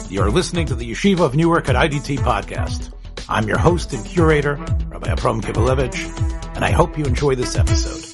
You're listening to the Yeshiva of Newark at IDT podcast. I'm your host and curator, Rabbi Abram Kibalevich, and I hope you enjoy this episode.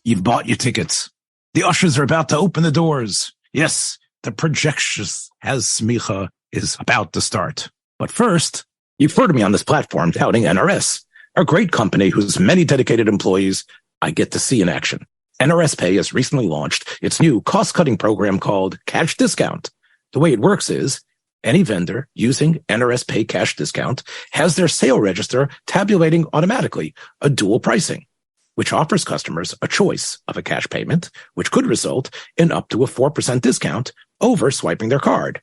You've bought your tickets. The ushers are about to open the doors. Yes, the Projectionist has Semicha is about to start. But first, you've heard me on this platform touting NRS, a great company whose many dedicated employees I get to see in action. NRS Pay has recently launched its new cost-cutting program called Cash Discount. The way it works is any vendor using NRS Pay Cash Discount has their sale register tabulating automatically a dual pricing, which offers customers a choice of a cash payment, which could result in up to a 4% discount over swiping their card.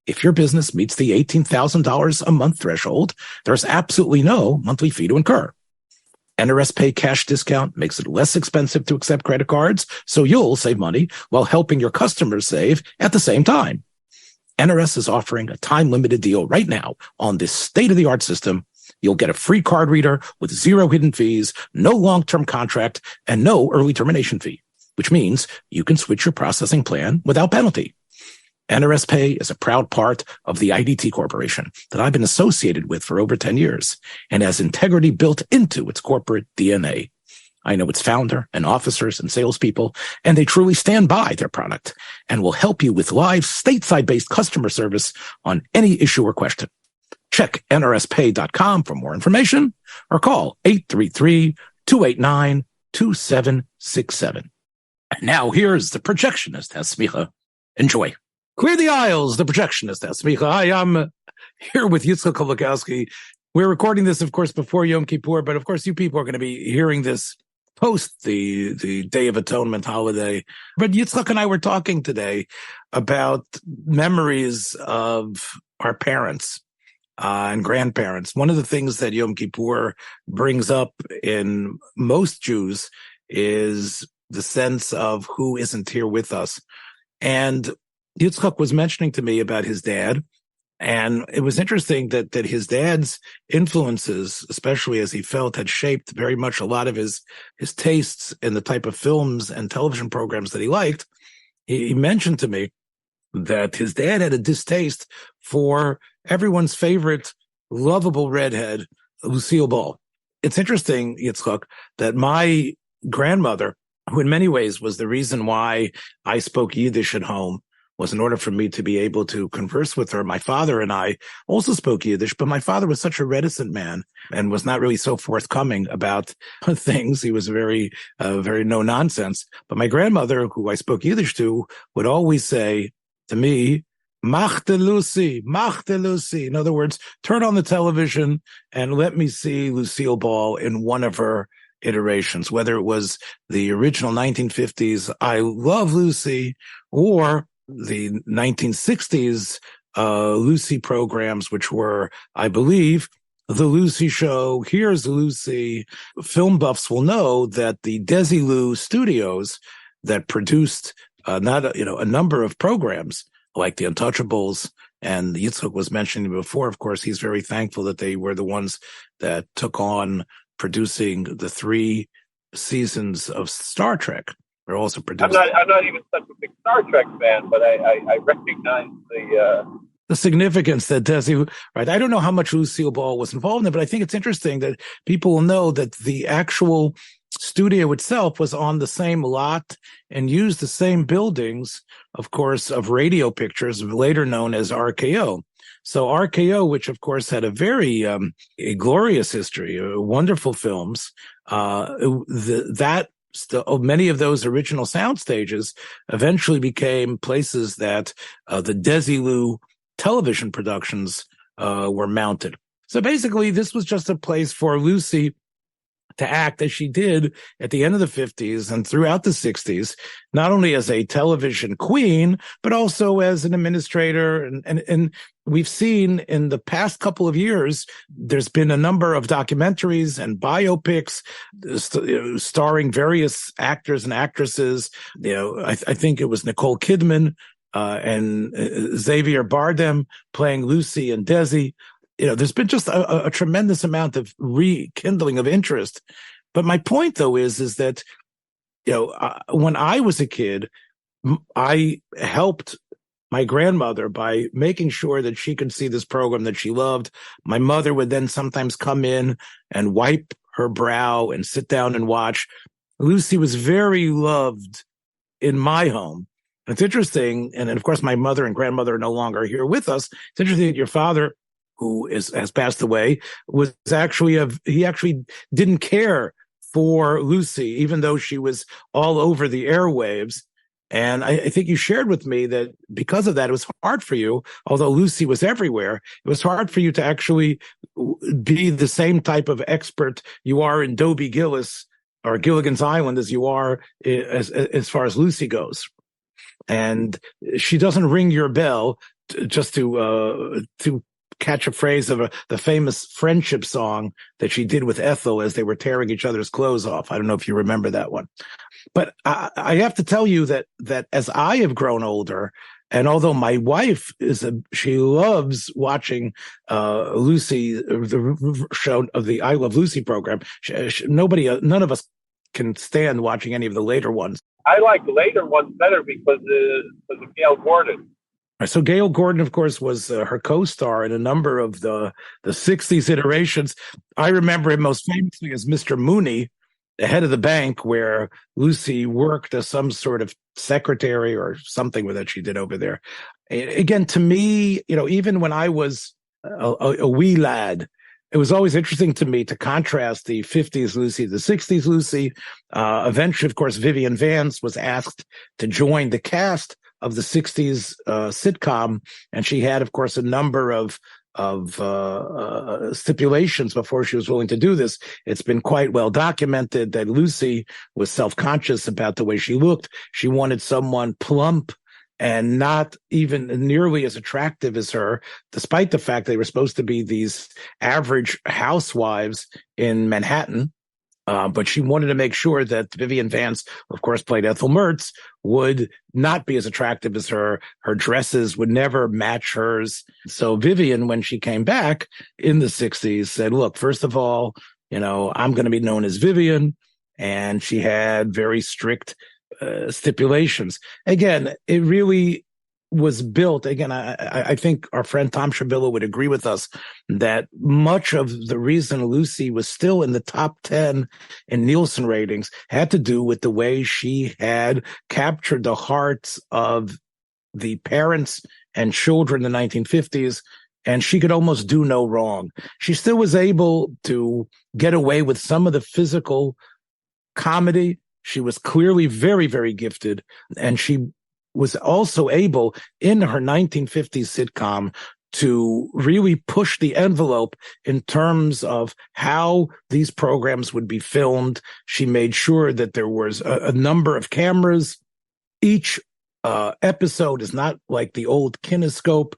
If your business meets the $18,000 a month threshold, there's absolutely no monthly fee to incur. NRS Pay Cash Discount makes it less expensive to accept credit cards, so you'll save money while helping your customers save at the same time. NRS is offering a time-limited deal right now on this state-of-the-art system. You'll get a free card reader with zero hidden fees, no long-term contract, and no early termination fee, which means you can switch your processing plan without penalty. NRS Pay is a proud part of the IDT Corporation that I've been associated with for over 10 years and has integrity built into its corporate DNA. I know its founder and officers and salespeople, and they truly stand by their product and will help you with live stateside-based customer service on any issue or question. Check nrspay.com for more information or call 833-289-2767. And now here's the Projectionist has Semicha. Enjoy. Clear the aisles, the Projectionist has Semicha. Hi, I'm here with Yitzchak Kolakowski. We're recording this, of course, before Yom Kippur, but of course you people are going to be hearing this post the Day of Atonement holiday. But Yitzchak and I were talking today about memories of our parents and grandparents. One of the things that Yom Kippur brings up in most Jews is the sense of who isn't here with us. And Yitzchak was mentioning to me about his dad. And it was interesting that his dad's influences, especially as he felt, had shaped very much a lot of his tastes in the type of films and television programs that he liked. He mentioned to me that his dad had a distaste for everyone's favorite lovable redhead, Lucille Ball. It's interesting, Yitzchak, that my grandmother, who in many ways was the reason why I spoke Yiddish at home, was in order for me to be able to converse with her. My father and I also spoke Yiddish, but my father was such a reticent man and was not really so forthcoming about things. He was very no nonsense. But my grandmother, who I spoke Yiddish to, would always say to me, Machte Lucy, Machte Lucy. In other words, turn on the television and let me see Lucille Ball in one of her iterations, whether it was the original 1950s, I Love Lucy, or the 1960s Lucy programs, which were, I believe, The Lucy Show, Here's Lucy. Film buffs will know that the Desilu studios that produced a number of programs like The Untouchables, and Yitzchak was mentioning before, of course, he's very thankful that they were the ones that took on producing the 3 seasons of Star Trek. We're also producing. I'm not even such a big Star Trek fan, but I recognize the significance that Desi, right? I don't know how much Lucille Ball was involved in it, but I think it's interesting that people will know that the actual studio itself was on the same lot and used the same buildings, of course, of Radio Pictures, later known as RKO. So RKO, which of course had a very a glorious history, wonderful films, many of those original sound stages eventually became places that the Desilu television productions were mounted. So basically, this was just a place for Lucy to act as she did at the end of the 50s and throughout the 60s, not only as a television queen, but also as an administrator. And we've seen in the past couple of years, there's been a number of documentaries and biopics starring various actors and actresses. I think it was Nicole Kidman and Xavier Bardem playing Lucy and Desi. There's been just a tremendous amount of rekindling of interest. But my point, though, is that, when I was a kid, I helped my grandmother by making sure that she could see this program that she loved. My mother would then sometimes come in and wipe her brow and sit down and watch. Lucy was very loved in my home. It's interesting, and of course, my mother and grandmother are no longer here with us. It's interesting that your father, who has passed away, was he actually didn't care for Lucy, even though she was all over the airwaves. And I think you shared with me that because of that, it was hard for you, although Lucy was everywhere, it was hard for you to actually be the same type of expert you are in Dobie Gillis or Gilligan's Island as you are as far as Lucy goes. And she doesn't ring your bell just to catch a phrase of the famous friendship song that she did with Ethel as they were tearing each other's clothes off. I don't know if you remember that one. But I have to tell you that as I have grown older, and although my wife she loves watching Lucy, the show of the I Love Lucy program, none of us can stand watching any of the later ones. I like the later ones better because of Gail Gordon. So Gail Gordon, of course, was her co-star in a number of the 60s iterations. I remember him most famously as Mr. Mooney, the head of the bank, where Lucy worked as some sort of secretary or something that she did over there. Again, to me, even when I was a wee lad, it was always interesting to me to contrast the 50s Lucy, the 60s Lucy. Eventually, of course, Vivian Vance was asked to join the cast of the 60s sitcom, and she had, of course, a number of stipulations before she was willing to do this. It's been quite well documented that Lucy was self-conscious about the way she looked. She wanted someone plump and not even nearly as attractive as her, despite the fact they were supposed to be these average housewives in Manhattan. But she wanted to make sure that Vivian Vance, of course, played Ethel Mertz, would not be as attractive as her. Her dresses would never match hers. So Vivian, when she came back in the 60s, said, look, first of all, I'm going to be known as Vivian. And she had very strict stipulations. Again, it really was built. Again, I think our friend Tom Shabilla would agree with us that much of the reason Lucy was still in the top 10 in Nielsen ratings had to do with the way she had captured the hearts of the parents and children in the 1950s. And she could almost do no wrong. She still was able to get away with some of the physical comedy. She was clearly very, very gifted. And she was also able, in her 1950s sitcom, to really push the envelope in terms of how these programs would be filmed. She made sure that there was a number of cameras. Each episode is not like the old kinescope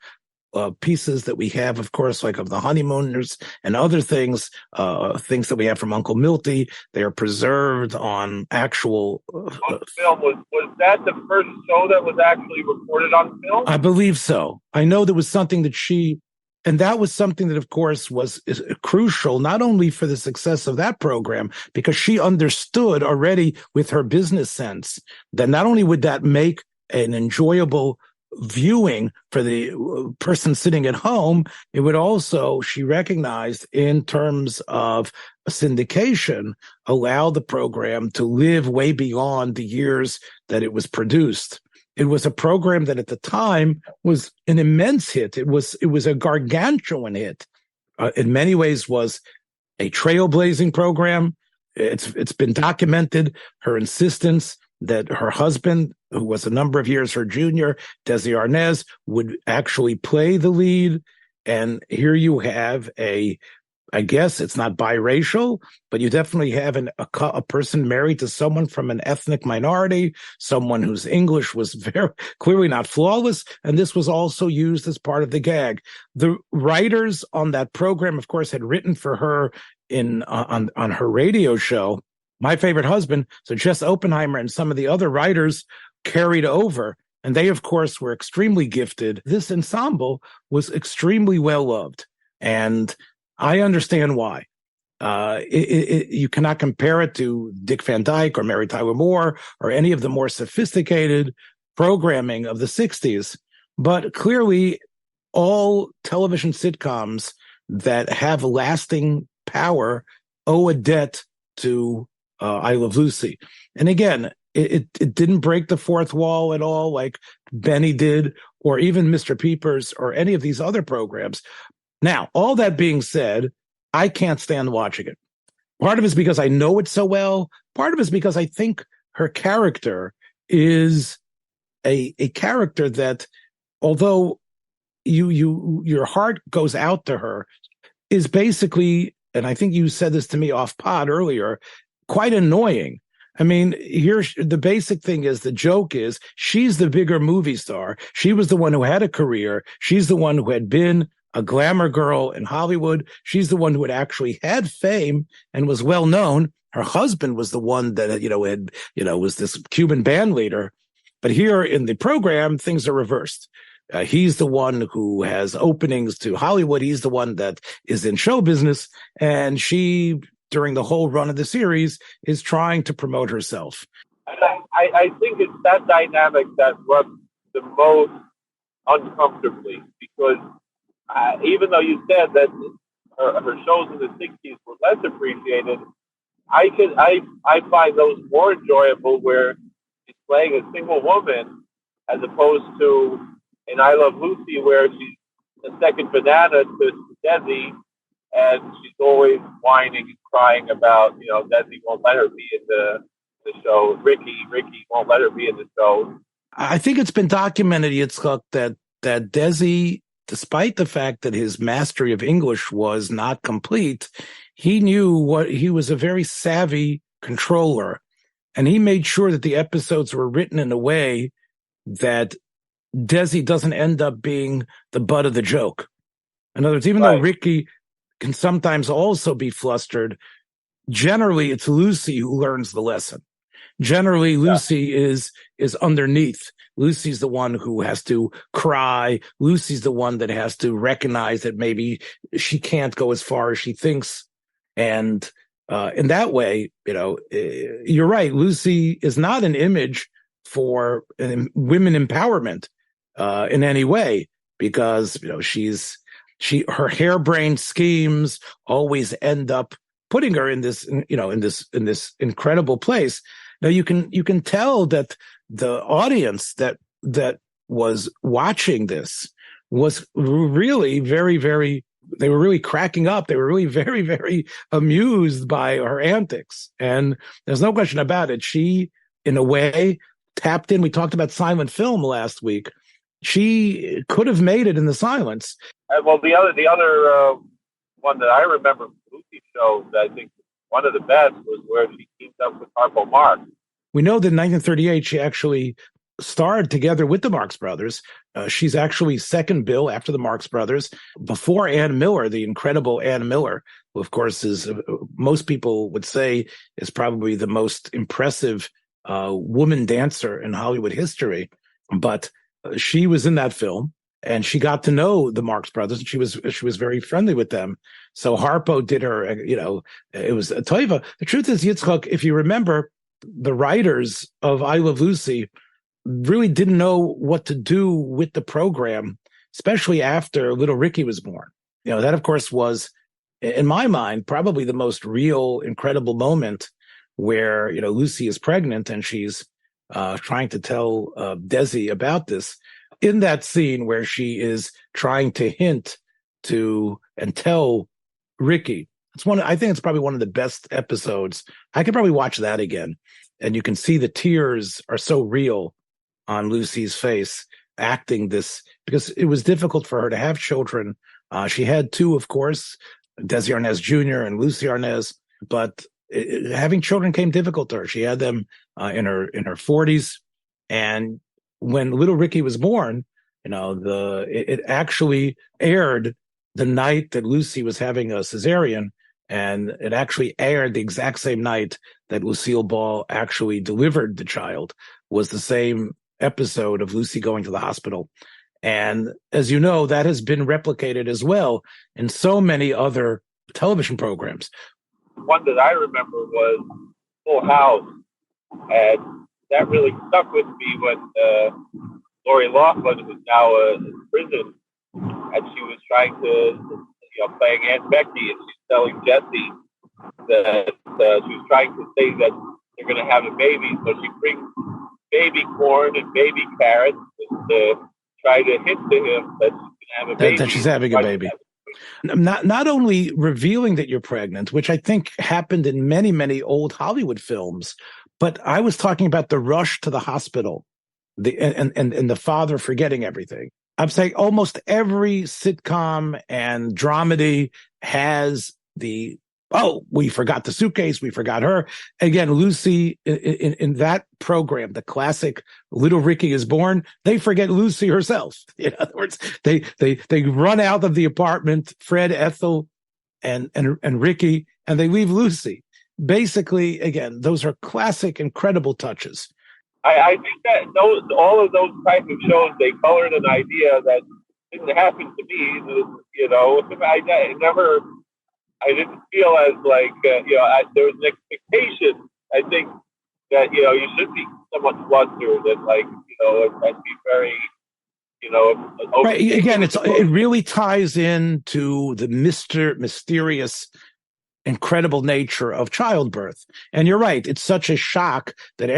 pieces that we have, of course, like of the Honeymooners and other things that we have from Uncle Milty. They are preserved on actual film. Was that the first show that was actually recorded on film? I believe so. I know there was something and that was something that, of course, was crucial, not only for the success of that program, because she understood already with her business sense that not only would that make an enjoyable viewing for the person sitting at home, it would also, she recognized, in terms of syndication, allow the program to live way beyond the years that it was produced. It was a program that at the time was an immense hit. It was a gargantuan hit. In many ways was a trailblazing program. It's been documented, her insistence that her husband, who was a number of years her junior, Desi Arnaz, would actually play the lead. And here you have I guess it's not biracial, but you definitely have a person married to someone from an ethnic minority, someone whose English was very clearly not flawless. And this was also used as part of the gag. The writers on that program, of course, had written for her on her radio show, My Favorite Husband. So Jess Oppenheimer and some of the other writers carried over, and they, of course, were extremely gifted. This ensemble was extremely well loved, and I understand why. You cannot compare it to Dick Van Dyke or Mary Tyler Moore or any of the more sophisticated programming of the 60s. But clearly, all television sitcoms that have lasting power owe a debt to I Love Lucy. And again, it didn't break the fourth wall at all like Benny did, or even Mr. Peepers, or any of these other programs. Now, all that being said, I can't stand watching it. Part of it is because I know it so well. Part of it is because I think her character is a character that, although your heart goes out to her, is basically, and I think you said this to me off pod earlier, quite annoying. I mean, here, the basic thing is, the joke is, she's the bigger movie star. She was the one who had a career. She's the one who had been a glamour girl in Hollywood. She's the one who had actually had fame and was well known. Her husband was the one that, was this Cuban band leader. But here in the program, things are reversed. He's the one who has openings to Hollywood. He's the one that is in show business. And she, during the whole run of the series, is trying to promote herself. I think it's that dynamic that runs the most uncomfortably, because even though you said that her shows in the 60s were less appreciated, I find those more enjoyable, where she's playing a single woman, as opposed to in I Love Lucy, where she's the second banana to Desi, and she's always whining and crying about, Desi won't let her be in the show. Ricky won't let her be in the show. I think it's been documented, Yitzchak, that Desi, despite the fact that his mastery of English was not complete, he was a very savvy controller, and he made sure that the episodes were written in a way that Desi doesn't end up being the butt of the joke. In other words, even though Ricky can sometimes also be flustered, generally it's Lucy who learns the lesson. Generally, Lucy is underneath. Lucy's the one who has to cry. Lucy's the one that has to recognize that maybe she can't go as far as she thinks. And in that way, you're right. Lucy is not an image for women empowerment in any way, because her harebrained schemes always end up putting her in this incredible place. Now you can tell that the audience that was watching this was really very, very, they were really cracking up. They were really very, very amused by her antics. And there's no question about it. She, in a way, tapped in. We talked about silent film last week. She could have made it in the silence. Well, the other one that I remember from Lucy's show that I think one of the best was where she teamed up with Harpo Marx. We know that in 1938, she actually starred together with the Marx Brothers. She's actually second bill after the Marx Brothers, before Ann Miller, the incredible Ann Miller, who, of course, is, most people would say, is probably the most impressive woman dancer in Hollywood history. But she was in that film, and she got to know the Marx Brothers, and she was very friendly with them. So Harpo did her, it was a toiva. The truth is, Yitzchak, if you remember, the writers of I Love Lucy really didn't know what to do with the program, especially after little Ricky was born. That, of course, was, in my mind, probably the most real, incredible moment where, Lucy is pregnant and she's trying to tell Desi about this. In that scene where she is trying to hint to and tell Ricky, I think it's probably one of the best episodes. I could probably watch that again. And you can see the tears are so real on Lucy's face, acting this, because it was difficult for her to have children. She had two, of course, Desi Arnaz Jr. and Lucy Arnaz, but having children came difficult to her. She had them in her 40s. And when little Ricky was born, it actually aired the night that Lucy was having a cesarean. And it actually aired the exact same night that Lucille Ball actually delivered the child, was the same episode of Lucy going to the hospital. And as you know, that has been replicated as well in so many other television programs. One that I remember was Full House, and that really stuck with me when Lori Loughlin, who's now in prison, and she was trying to, playing Aunt Becky, and she's telling Jesse that she was trying to say that they're going to have a baby, so she brings baby corn and baby carrots to try to hint to him that she's going to have a baby. That she's having a baby. Not only revealing that you're pregnant, which I think happened in many, many old Hollywood films, but I was talking about the rush to the hospital, and the father forgetting everything. I'm saying almost every sitcom and dramedy has we forgot the suitcase, we forgot her. Again, Lucy, in that program, the classic Little Ricky is Born, they forget Lucy herself. In other words, they run out of the apartment, Fred, Ethel, and Ricky, and they leave Lucy. Basically, again, those are classic, incredible touches. I think that all of those type of shows, they colored an idea that didn't happen to me. I didn't feel as like, there was an expectation. I think that, you should be somewhat flustered and and be very, right. Again, it really ties into the mysterious, incredible nature of childbirth. And you're right. It's such a shock that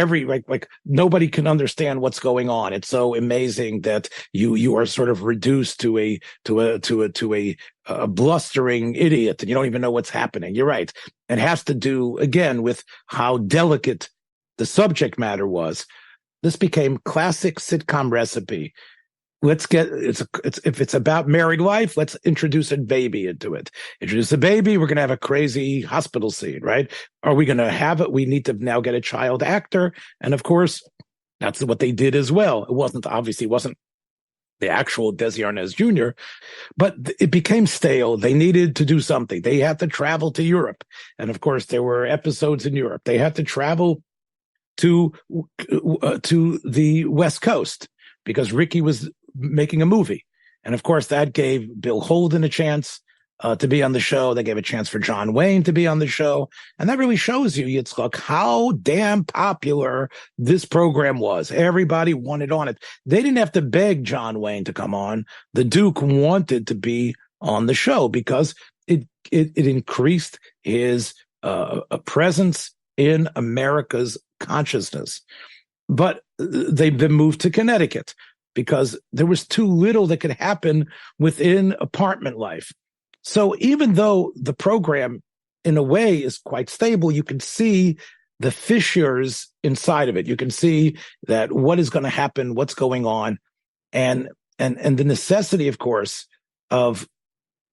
like nobody can understand what's going on. It's so amazing that you are sort of reduced to a blustering idiot and you don't even know what's happening. You're right. It has to do again with how delicate the subject matter was. This became classic sitcom recipe. If it's about married life, let's introduce a baby into it. Introduce a baby, we're going to have a crazy hospital scene, right? Are we going to have it? We need to now get a child actor. And of course, that's what they did as well. It wasn't the actual Desi Arnaz Jr., but it became stale. They needed to do something. They had to travel to Europe. And of course, there were episodes in Europe. They had to travel to the West Coast because Ricky was making a movie. And of course, that gave Bill Holden a chance to be on the show. They gave a chance for John Wayne to be on the show. And that really shows you, Yitzchak, how damn popular this program was. Everybody wanted on it. They didn't have to beg John Wayne to come on. The Duke wanted to be on the show because it increased his presence in America's consciousness. But they've been moved to Connecticut because there was too little that could happen within apartment life. So even though the program, in a way, is quite stable, you can see the fissures inside of it. You can see that what is going to happen, what's going on, and the necessity, of course, of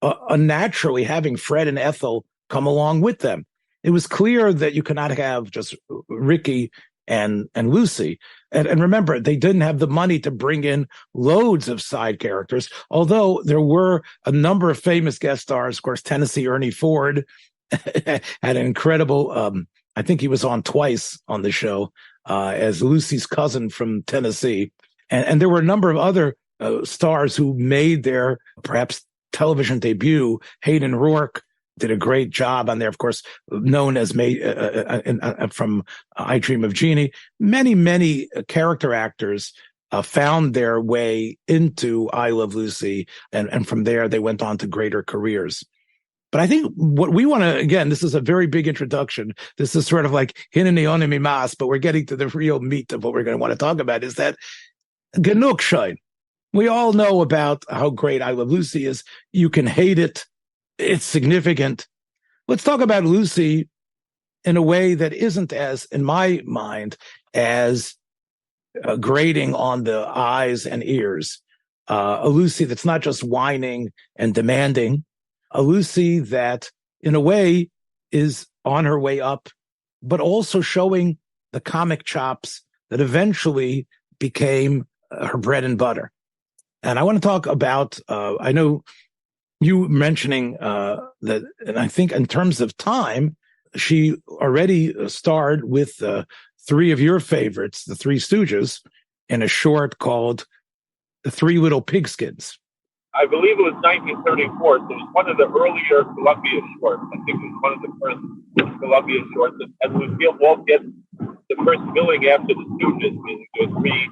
unnaturally having Fred and Ethel come along with them. It was clear that you cannot have just Ricky and Lucy. And remember, they didn't have the money to bring in loads of side characters, although there were a number of famous guest stars. Of course, Tennessee Ernie Ford had an incredible, I think he was on twice on the show as Lucy's cousin from Tennessee. And there were a number of other stars who made their perhaps television debut. Hayden Rourke did a great job on there, of course, known as from I Dream of Jeannie. Many character actors found their way into I Love Lucy, and from there they went on to greater careers. But I think what we want to, again, this is a very big introduction. This is sort of like Hineni Onimi Mas, but we're getting to the real meat of what we're going to want to talk about is that Genug Schein. We all know about how great I Love Lucy is. You can hate it. It's significant. Let's talk about Lucy in a way that isn't as, in my mind, as grating on the eyes and ears. A Lucy that's not just whining and demanding. A Lucy that, in a way, is on her way up, but also showing the comic chops that eventually became her bread and butter. And I want to talk about, I know you mentioning that, and I think in terms of time, she already starred with three of your favorites, the Three Stooges, in a short called The Three Little Pigskins. I believe it was 1934, so it was one of the earlier Columbia shorts. I think it was one of the first Columbia shorts. And Lucille Ball gets the first billing after the Stooges, meaning there were three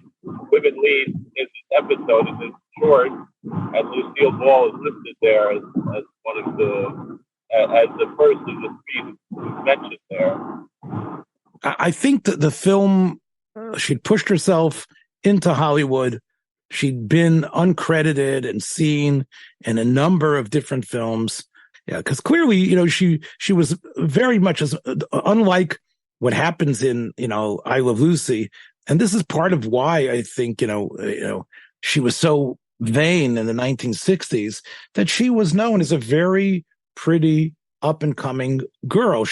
women lead in this episode, in this short, and Lucille Ball is listed there as one of as the first of the three who's mentioned there. I think that the film, she'd pushed herself into Hollywood. She'd been uncredited and seen in a number of different films. Yeah, because clearly, she was very much unlike what happens in, I Love Lucy. And this is part of why I think, she was so vain in the 1960s, that she was known as a very pretty up and coming girl.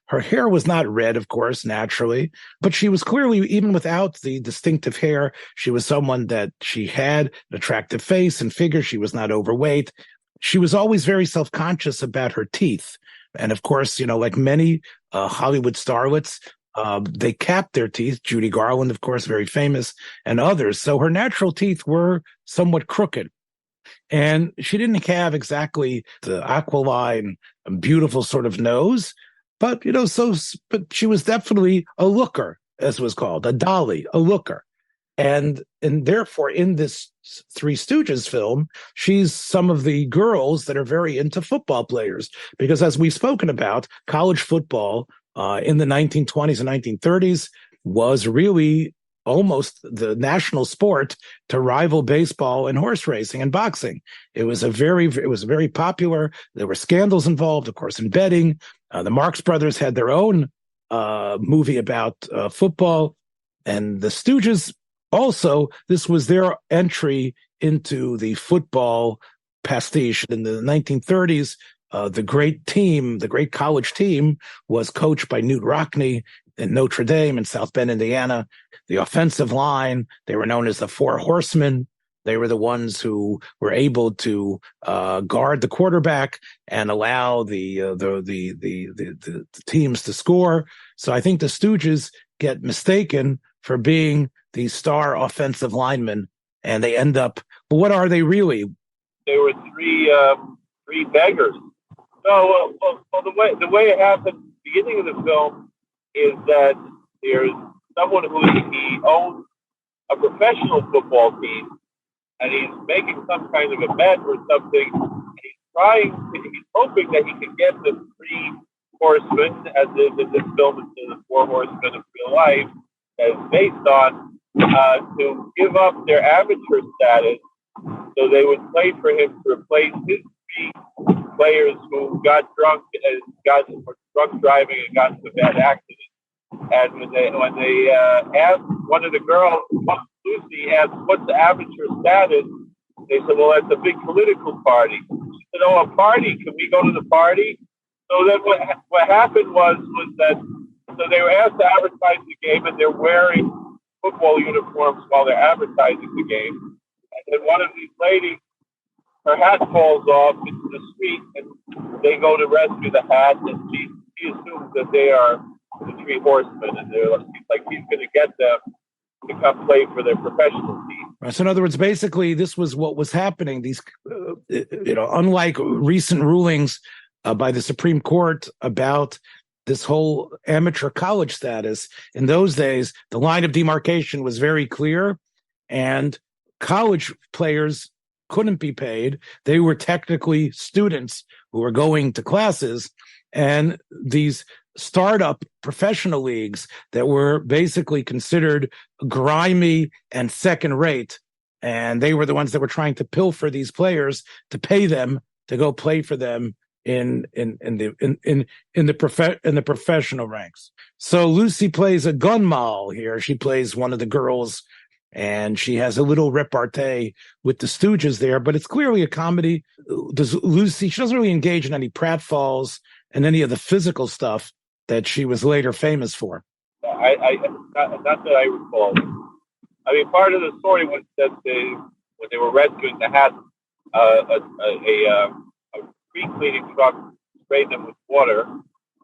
Her hair was not red, of course, naturally, but she was clearly, even without the distinctive hair, she was someone that she had an attractive face and figure. She was not overweight. She was always very self-conscious about her teeth. And of course, like many Hollywood starlets, they capped their teeth. Judy Garland, of course, very famous, and others. So her natural teeth were somewhat crooked. And she didn't have exactly the aquiline, beautiful sort of nose, but but she was definitely a looker, as was called, a dolly, a looker. And therefore, in this Three Stooges film, she's some of the girls that are very into football players, because as we've spoken about, college football in the 1920s and 1930s was really almost the national sport to rival baseball and horse racing and boxing. It was very popular. There were scandals involved, of course, in betting. The Marx Brothers had their own movie about football, and the Stooges also, this was their entry into the football pastiche. In the 1930s, the great college team was coached by Newt Rockne in Notre Dame in South Bend, Indiana. The offensive line, they were known as the Four Horsemen. They were the ones who were able to guard the quarterback and allow the teams to score. So I think the Stooges get mistaken for being the star offensive linemen, and they end up. But what are they really? They were three beggars. So, the way it happened, the beginning of the film, is that there's someone he owns a professional football team, and he's making some kind of a bet or something. And he's hoping that he can get the three horsemen, as in this film, is the Four Horsemen of real life, that is based on, to give up their amateur status, so they would play for him to replace his three players who got drunk driving and got into a bad accident. And when they asked one of the girls, Lucy, asked, "What's the amateur status?" They said, "Well, that's a big political party." She said, "Oh, a party? Can we go to the party?" So then what happened was that they were asked to advertise the game, and they're wearing football uniforms while they're advertising the game. And then one of these ladies, her hat falls off into the street, and they go to rescue the hat, and she assumes that they are the three horsemen, and they're like he's going to get them to come play for their professional team. Right. So in other words, basically, this was what was happening. These, unlike recent rulings by the Supreme Court about this whole amateur college status, in those days, the line of demarcation was very clear, and college players couldn't be paid. They were technically students who were going to classes, and these startup professional leagues that were basically considered grimy and second rate, and they were the ones that were trying to pilfer these players to pay them to go play for them in the professional ranks. So Lucy plays a gun moll here. She plays one of the girls, and she has a little repartee with the Stooges there, but it's clearly a comedy. She doesn't really engage in any pratfalls and any of the physical stuff that she was later famous for. Not that I recall. I mean, part of the story was that when they were rescuing the hat, a street cleaning truck sprayed them with water,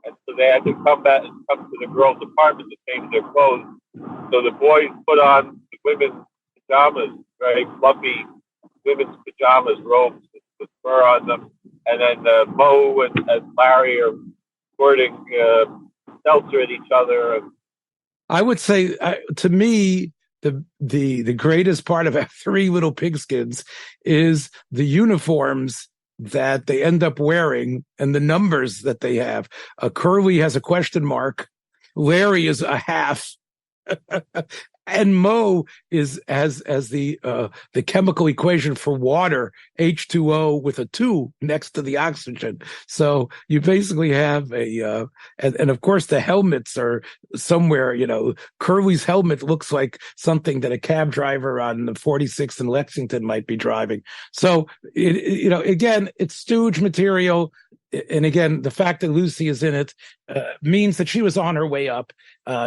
and so they had to come to the girls' apartment to change their clothes. So the boys put on the women's pajamas, very fluffy women's pajamas, robes with fur on them, and then Mo and Larry are squirting seltzer at each other. I would say, to me, the greatest part about Three Little Pigskins is the uniforms that they end up wearing and the numbers that they have. Curly has a question mark. Larry is a half. And Mo has the chemical equation for water, H2O, with a 2 next to the oxygen. So you basically have and of course the helmets are somewhere, Curly's helmet looks like something that a cab driver on the 46th in Lexington might be driving. So, again, it's stooge material. And again, the fact that Lucy is in it means that she was on her way up.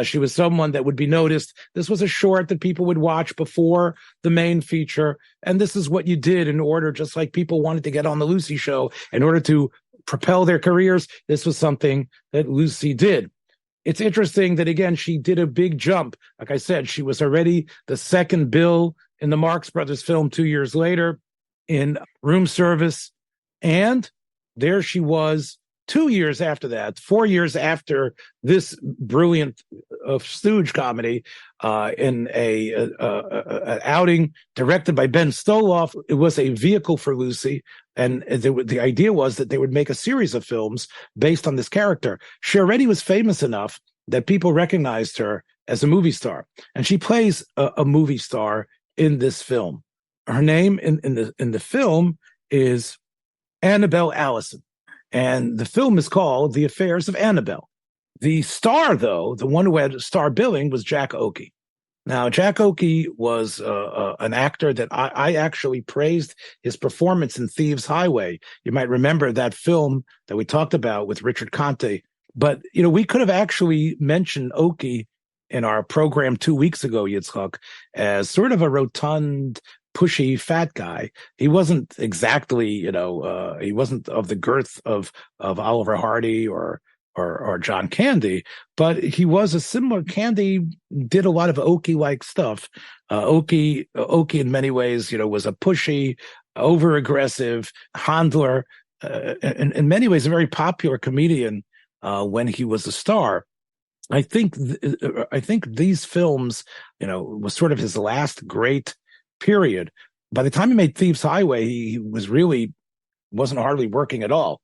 She was someone that would be noticed. This was a short that people would watch before the main feature. And this is what you did in order, just like people wanted to get on the Lucy show in order to propel their careers. This was something that Lucy did. It's interesting that, again, she did a big jump. Like I said, she was already the second bill in the Marx Brothers film 2 years later in Room Service. And there she was 2 years after that, 4 years after this brilliant stooge comedy, in an outing directed by Ben Stoloff. It was a vehicle for Lucy, and the idea was that they would make a series of films based on this character. She already was famous enough that people recognized her as a movie star, and she plays a movie star in this film. Her name in the film is Annabel Allison. And the film is called The Affairs of Annabel. The star, though, the one who had star billing, was Jack Oakey. Now, Jack Oakey was an actor that I actually praised his performance in Thieves Highway. You might remember that film that we talked about with Richard Conte. But, we could have actually mentioned Oakey in our program 2 weeks ago, Yitzchak, as sort of a rotund, pushy fat guy. He wasn't exactly, he wasn't of the girth of Oliver Hardy or John Candy, but he was a similar. Candy did a lot of Oakey-like stuff. Oakey in many ways, was a pushy, over-aggressive handler, in many ways a very popular comedian when he was a star. I think these films, was sort of his last great period. By the time he made Thieves Highway, he wasn't hardly working at all.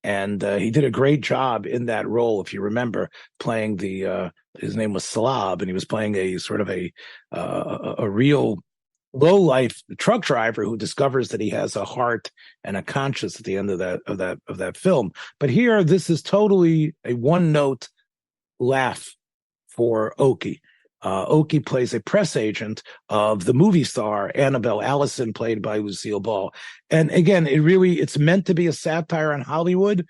And he did a great job in that role. If you remember, playing his name was Slav, and he was playing a sort of a real low-life truck driver who discovers that he has a heart and a conscience at the end of that film. But here, this is totally a one-note laugh for Oakey. Oakey plays a press agent of the movie star Annabel Allison, played by Lucille Ball. And again, it's meant to be a satire on Hollywood,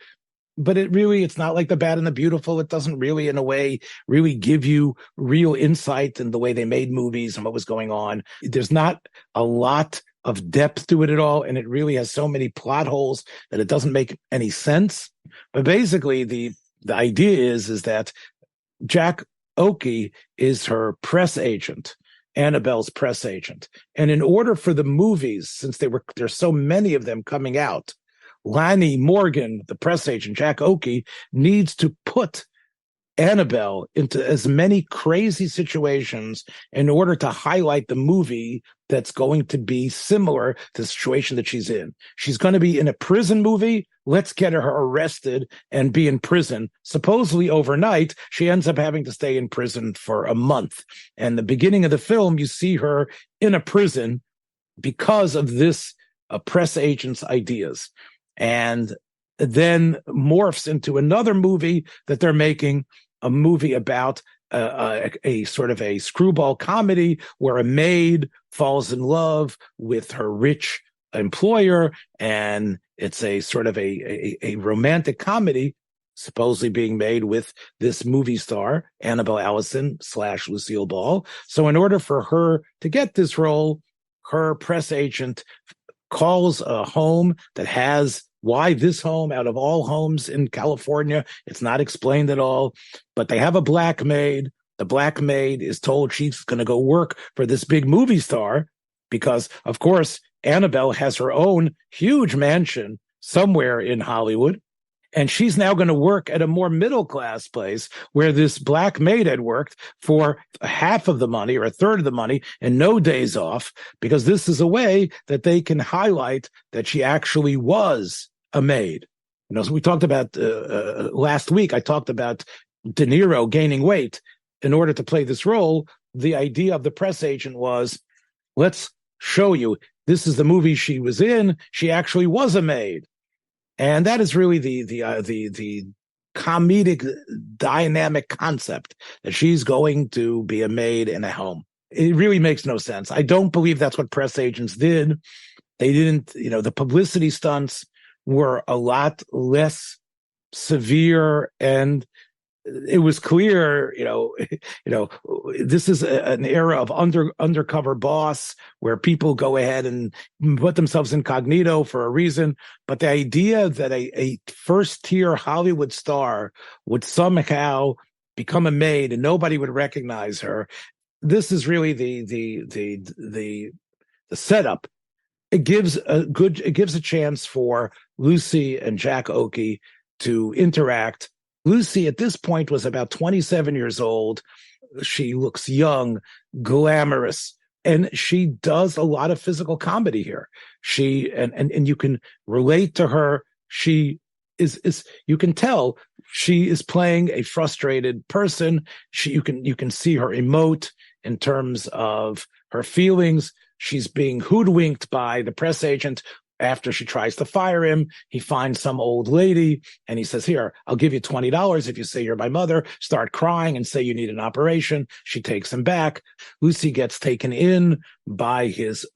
but it's not like The Bad and the Beautiful. It doesn't really, in a way, really give you real insight in the way they made movies and what was going on. There's not a lot of depth to it at all, and it really has so many plot holes that it doesn't make any sense. But basically, the idea is that Jack Oakey is her press agent, Annabelle's press agent. And in order for the movies, since there's so many of them coming out, Lanny Morgan, the press agent, Jack Oakey, needs to put Annabelle into as many crazy situations in order to highlight the movie that's going to be similar to the situation that she's in. She's going to be in a prison movie. Let's get her arrested and be in prison. Supposedly overnight, she ends up having to stay in prison for a month. And the beginning of the film, you see her in a prison because of this press agent's ideas. And then morphs into another movie that they're making, a movie about a sort of a screwball comedy where a maid falls in love with her rich employer, and it's a sort of a romantic comedy supposedly being made with this movie star, Annabel Allison / Lucille Ball. So in order for her to get this role, her press agent calls a home that has, why this home out of all homes in California, it's not explained at all, but they have a black maid. The black maid is told she's going to go work for this big movie star because, of course, Annabelle has her own huge mansion somewhere in Hollywood. And she's now going to work at a more middle-class place where this black maid had worked for half of the money or a third of the money and no days off, because this is a way that they can highlight that she actually was a maid. So we talked about last week, I talked about De Niro gaining weight in order to play this role. The idea of the press agent was, let's show you, this is the movie she was in. She actually was a maid. And that is really the comedic dynamic concept, that she's going to be a maid in a home. It really makes no sense. I don't believe that's what press agents did. They didn't, the publicity stunts were a lot less severe, and it was clear, this is an era of undercover boss where people go ahead and put themselves incognito for a reason. But the idea that a first-tier Hollywood star would somehow become a maid and nobody would recognize her, this is really the setup. It gives a chance for Lucy and Jack Oakey to interact. Lucy at this point was about 27 years old. She looks young, glamorous, and she does a lot of physical comedy here. She and you can relate to her. She is you can tell she is playing a frustrated person. You can see her emote in terms of her feelings. She's being hoodwinked by the press agent. After she tries to fire him, he finds some old lady and he says, here, I'll give you $20 if you say you're my mother. Start crying and say you need an operation. She takes him back. Lucy gets taken in by his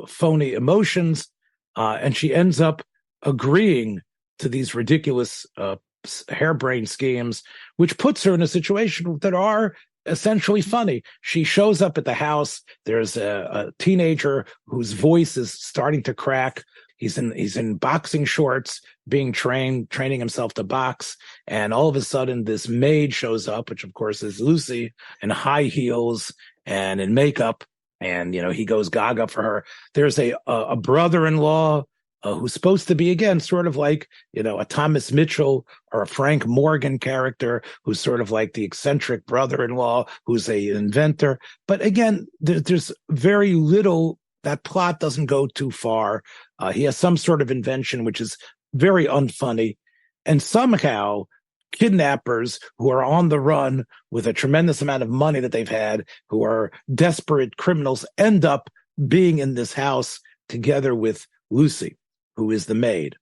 phony emotions, and she ends up agreeing to these ridiculous harebrained schemes, which puts her in a situation that are essentially funny. She shows up at the house. There's a teenager whose voice is starting to crack. He's in boxing shorts, being training himself to box. And all of a sudden, this maid shows up, which of course is Lucy, in high heels and in makeup. And, he goes gaga for her. There's a brother-in-law who's supposed to be, again, sort of like, a Thomas Mitchell or a Frank Morgan character, who's sort of like the eccentric brother-in-law who's an inventor. But again, there's very little. That plot doesn't go too far. He has some sort of invention, which is very unfunny. And somehow kidnappers who are on the run with a tremendous amount of money that they've had, who are desperate criminals, end up being in this house together with Lucy, who is the maid.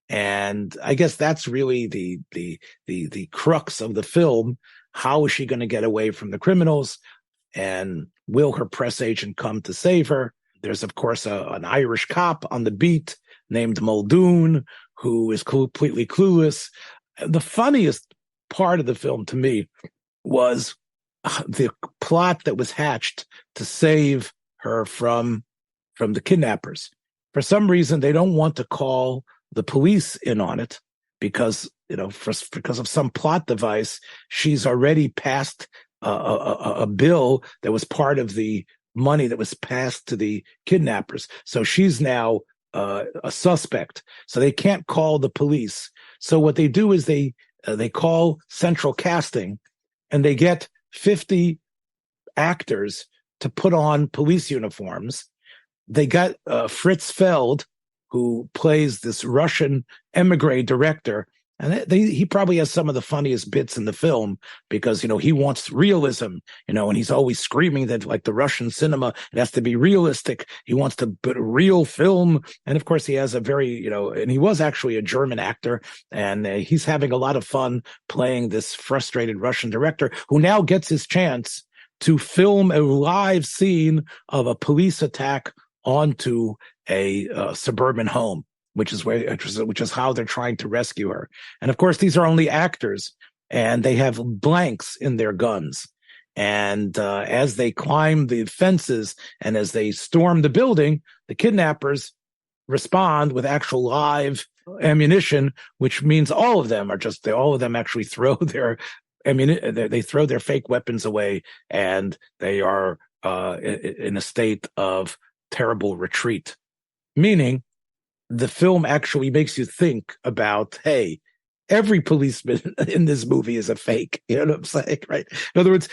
And I guess that's really the crux of the film. How is she going to get away from the criminals? And will her press agent come to save her? There's, of course, an Irish cop on the beat named Muldoon, who is completely clueless. The funniest part of the film to me was the plot that was hatched to save her from the kidnappers. For some reason, they don't want to call the police in on it because, because of some plot device, she's already passed a bill that was part of the money that was passed to the kidnappers. So she's now a suspect. So they can't call the police. So what they do is they call central casting, and they get 50 actors to put on police uniforms. They got Fritz Feld, who plays this Russian emigre director. And he probably has some of the funniest bits in the film because, he wants realism, and he's always screaming that, like the Russian cinema, it has to be realistic. He wants to put a real film. And of course, he has a very, and he was actually a German actor, and he's having a lot of fun playing this frustrated Russian director who now gets his chance to film a live scene of a police attack onto a suburban home, which is how they're trying to rescue her. And of course, these are only actors, and they have blanks in their guns. And as they climb the fences and as they storm the building, the kidnappers respond with actual live ammunition, which means all of them actually throw their they throw their fake weapons away, and they are in a state of terrible retreat. Meaning, the film actually makes you think about, hey, every policeman in this movie is a fake. You know what I'm saying, right? In other words,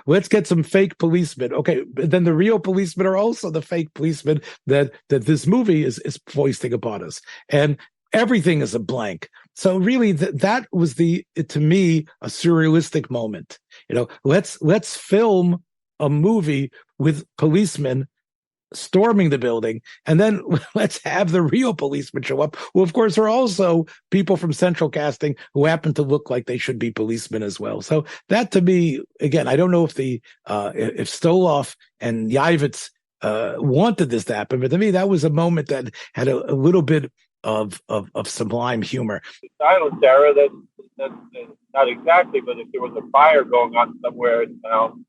let's get some fake policemen. Okay, but then the real policemen are also the fake policemen that this movie is foisting upon us, and everything is a blank. So really, that was to me, a surrealistic moment. Let's film a movie with policemen storming the building, and then let's have the real policemen show up, who of course are also people from central casting who happen to look like they should be policemen as well. So that, to me, again, I don't know if if Stoloff and Yavitz wanted this to happen, but to me that was a moment that had a little bit of sublime humor. Silent terror, that's not exactly, but if there was a fire going on somewhere in town,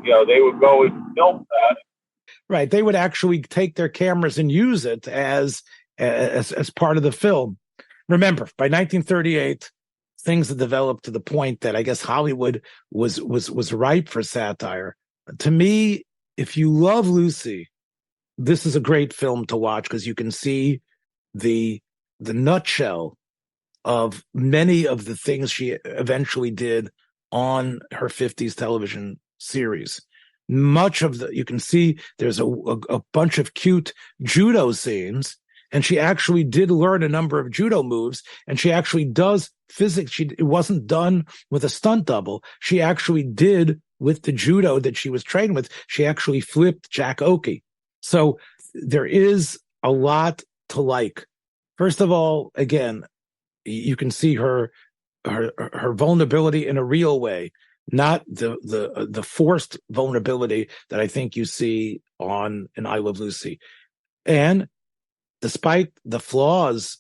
they would go and film that. Right. They would actually take their cameras and use it as part of the film. Remember, by 1938, things had developed to the point that I guess Hollywood was ripe for satire. To me, if you love Lucy, this is a great film to watch, because you can see the nutshell of many of the things she eventually did on her 50s television series. Much of you can see there's a bunch of cute judo scenes, and she actually did learn a number of judo moves, and she actually does physics. It wasn't done with a stunt double. She actually did, with the judo that she was trained with, she actually flipped Jack Oki. So there is a lot to like. First of all, again, you can see her vulnerability in a real way, not the forced vulnerability that I think you see in I Love Lucy. And despite the flaws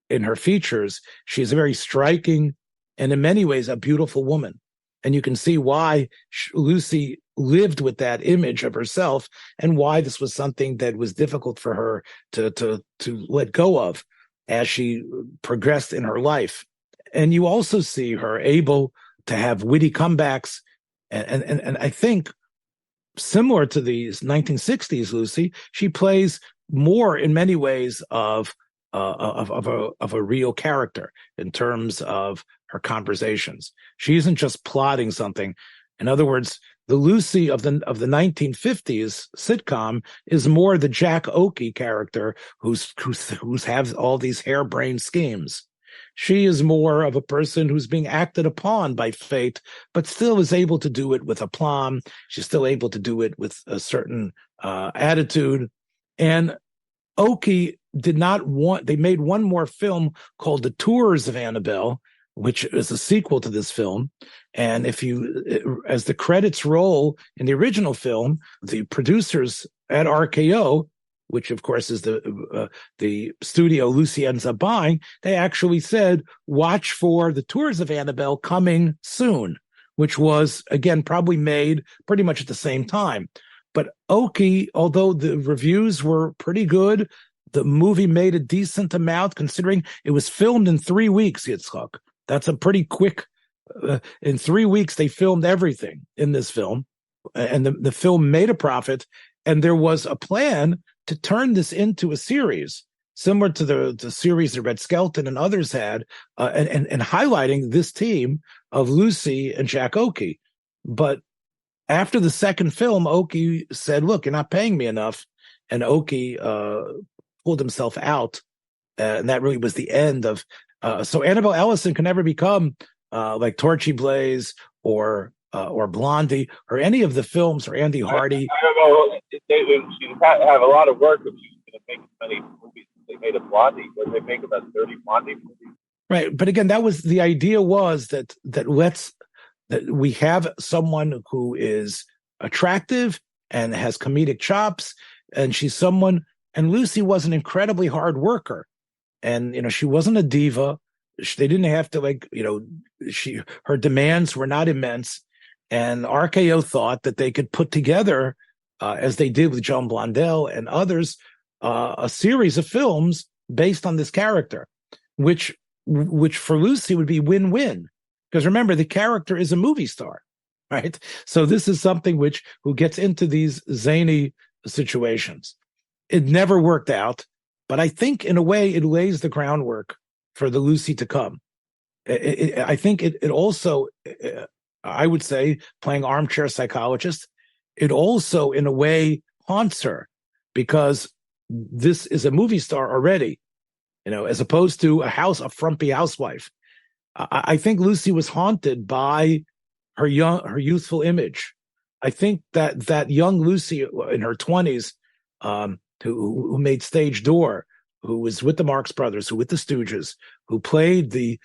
in her features, she's a very striking and in many ways a beautiful woman. And you can see why Lucy lived with that image of herself, and why this was something that was difficult for her to let go of as she progressed in her life. And you also see her able to have witty comebacks, and I think similar to the 1960s Lucy, she plays more in many ways of a real character in terms of her conversations. She isn't just plotting something. In other words, the Lucy of the 1950s sitcom is more the Jack Oki character who's has all these harebrained schemes. She is more of a person who's being acted upon by fate, but still is able to do it with aplomb. She's still able to do it with a certain attitude. And Oki did not want, they made one more film called The Tours of Annabel, which is a sequel to this film. And as the credits roll in the original film, the producers at RKO, which of course is the studio Lucy ends up buying, they actually said, watch for The Tours of Annabel coming soon, which was, again, probably made pretty much at the same time. But Oki, although the reviews were pretty good, the movie made a decent amount, considering it was filmed in 3 weeks, Yitzchak. That's a pretty quick, in 3 weeks, they filmed everything in this film. And the film made a profit. And there was a plan to turn this into a series, similar to the series that Red Skelton and others had, and highlighting this team of Lucy and Jack Oki. But after the second film, Oki said, look, you're not paying me enough. And Oki pulled himself out. And that really was the end of... so Annabel Ellison can never become like Torchy Blaze or Blondie or any of the films, or Andy Hardy. I don't know. She'd have a lot of work if she was going to make as many movies as they made of Blondie. But they make about 30 Blondie movies. Right, but again, that was the idea, was that we have someone who is attractive and has comedic chops, and she's someone. And Lucy was an incredibly hard worker, and she wasn't a diva. They didn't have to her demands were not immense, and RKO thought that they could put together, as they did with Joan Blondell and others, a series of films based on this character, which for Lucy would be win-win, because remember, the character is a movie star, right? So this is something who gets into these zany situations. It never worked out, but I think in a way it lays the groundwork for the Lucy to come. I think it also, I would say, playing armchair psychologist, it also, in a way, haunts her because this is a movie star already, as opposed to a frumpy housewife. I think Lucy was haunted by her youthful image. I think that young Lucy in her 20s, who made Stage Door, who was with the Marx Brothers, who with the Stooges, who played the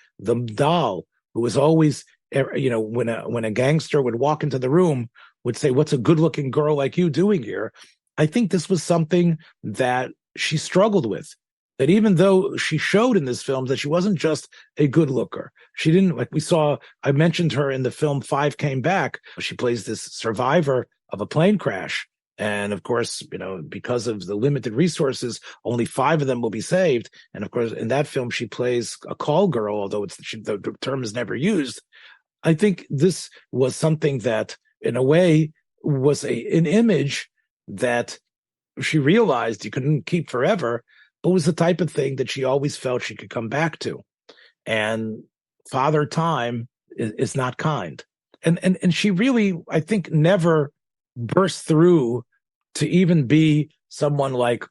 doll, who was always, when a gangster would walk into the room, would say, "What's a good-looking girl like you doing here?" I think this was something that she struggled with. That even though she showed in this film that she wasn't just a good looker, she didn't, like we saw, I mentioned her in the film Five Came Back. She plays this survivor of a plane crash. And of course, because of the limited resources, only 5 of them will be saved. And of course, in that film, she plays a call girl, although the term is never used. I think this was something that, in a way, was an image that she realized you couldn't keep forever, but was the type of thing that she always felt she could come back to. And Father Time is not kind. And she really, I think, never burst through to even be someone like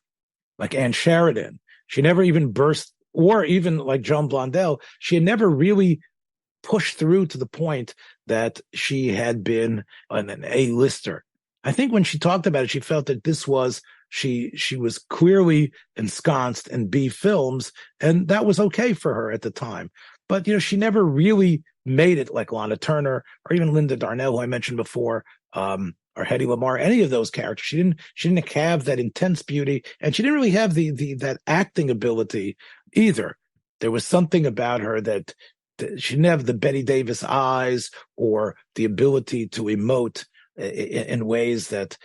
Anne Sheridan. She never even burst, or even like Joan Blondell. She had never really pushed through to the point that she had been an A-lister. I think when she talked about it, she felt that this was, she was clearly ensconced in B films, and that was okay for her at the time. But, she never really made it like Lana Turner or even Linda Darnell, who I mentioned before, or Hedy Lamarr, any of those characters. She didn't have that intense beauty, and she didn't really have that acting ability either. There was something about her that she didn't have the Bette Davis eyes or the ability to emote in ways that,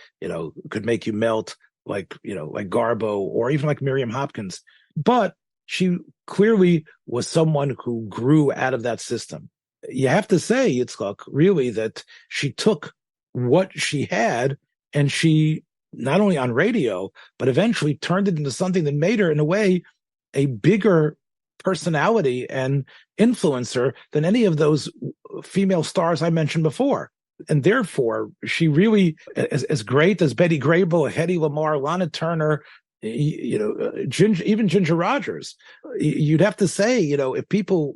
could make you melt, like Garbo or even like Miriam Hopkins. But she clearly was someone who grew out of that system. You have to say, Yitzchak, really, that she took what she had and she, not only on radio, but eventually turned it into something that made her, in a way, a bigger personality and influencer than any of those female stars I mentioned before. And therefore, she really, as great as Betty Grable, Hedy Lamarr, Lana Turner, even Ginger Rogers, you'd have to say, if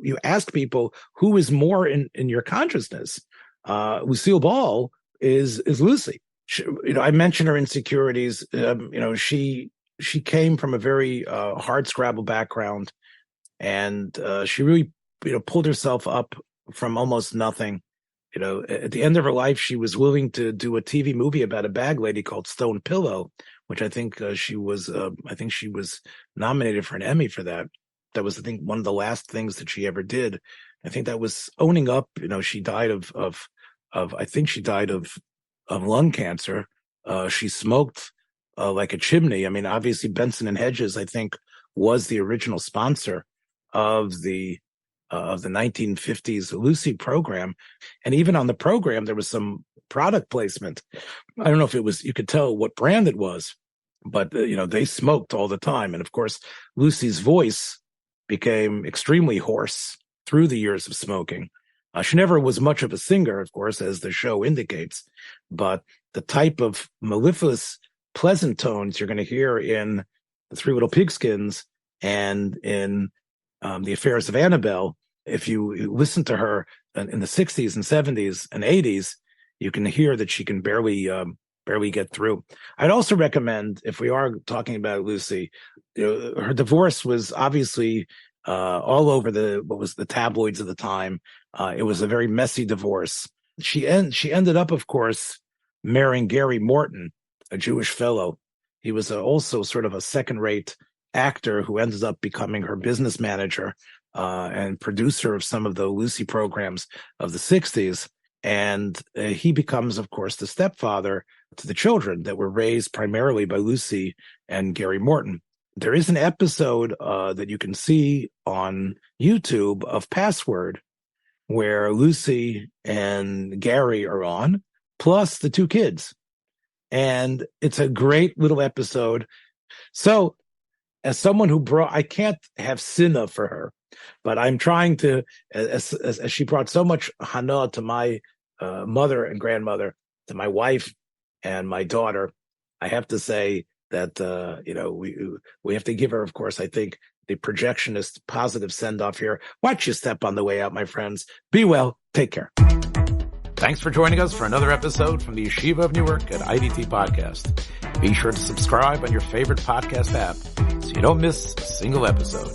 you ask people who is more in your consciousness, Lucille Ball is Lucy. I mentioned her insecurities. She came from a very hard scrabble background, and she really pulled herself up from almost nothing. At the end of her life, she was willing to do a TV movie about a bag lady called Stone Pillow, which I think she was nominated for an Emmy for that. That was, I think, one of the last things that she ever did. I think that was owning up. She died of lung cancer. She smoked like a chimney. I mean, obviously Benson and Hedges, I think, was the original sponsor of the 1950s Lucy program. And even on the program, there was some product placement. I don't know if it was, you could tell what brand it was, but, they smoked all the time. And of course, Lucy's voice became extremely hoarse through the years of smoking. She never was much of a singer, of course, as the show indicates, but the type of mellifluous, pleasant tones you're going to hear in The Three Little Pigskins and in The Affairs of Annabel, if you listen to her in the 60s and 70s and 80s, you can hear that she can barely get through. I'd also recommend, if we are talking about Lucy, her divorce was obviously all over the tabloids of the time. It was a very messy divorce. She ended up, of course, marrying Gary Morton, a Jewish fellow. He was also sort of a second-rate actor who ended up becoming her business manager and producer of some of the Lucy programs of the 60s. And he becomes, of course, the stepfather to the children that were raised primarily by Lucy and Gary Morton. There is an episode that you can see on YouTube of Password where Lucy and Gary are on, plus the 2 kids. And it's a great little episode. So as someone who I can't have Cinna for her. But I'm trying to, as she brought so much hana to my mother and grandmother, to my wife and my daughter, I have to say that we have to give her, of course, I think, the projectionist positive send-off here. Watch your step on the way out, my friends. Be well. Take care. Thanks for joining us for another episode from the Yeshiva of Newark at IDT Podcast. Be sure to subscribe on your favorite podcast app so you don't miss a single episode.